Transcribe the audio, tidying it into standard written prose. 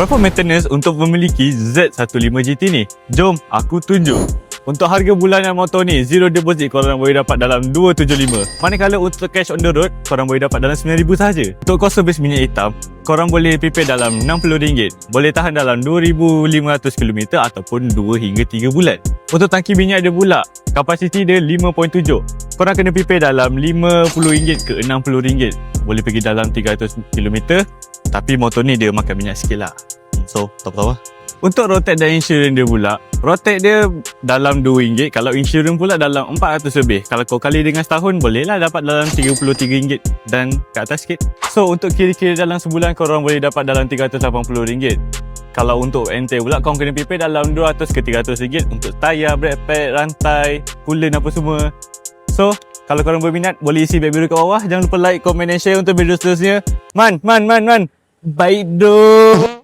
Berapa maintenance untuk memiliki Z15 GT ni? Jom aku tunjuk. Untuk harga bulanan motor ni, zero deposit korang boleh dapat dalam 275. Manakala untuk cash on the road, korang boleh dapat dalam 9,000 sahaja. Untuk kos servis minyak hitam, korang boleh prepare dalam RM60. Boleh tahan dalam 2,500 km ataupun 2 hingga 3 bulan. Untuk tangki minyak dia pula, kapasiti dia 5.7. Korang kena prepare dalam RM50 ke RM60. Boleh pergi dalam 300 km. Tapi motor ni dia makan minyak sikit lah. So, tak tahu lah. Untuk road tax dan insurans dia pula, road tax dia dalam RM2. Kalau insurans pula dalam RM400 lebih. Kalau kau kali dengan setahun, bolehlah dapat dalam RM33 dan ke atas sikit. So untuk kira-kira dalam sebulan, korang boleh dapat dalam RM380. Kalau untuk ente pula, korang kena prepare dalam RM200 ke RM300 untuk tayar, brake pad, rantai, coolant apa semua. So kalau korang berminat, boleh isi beg biru kat bawah. Jangan lupa like, komen dan share untuk video seterusnya. Man, baik doh.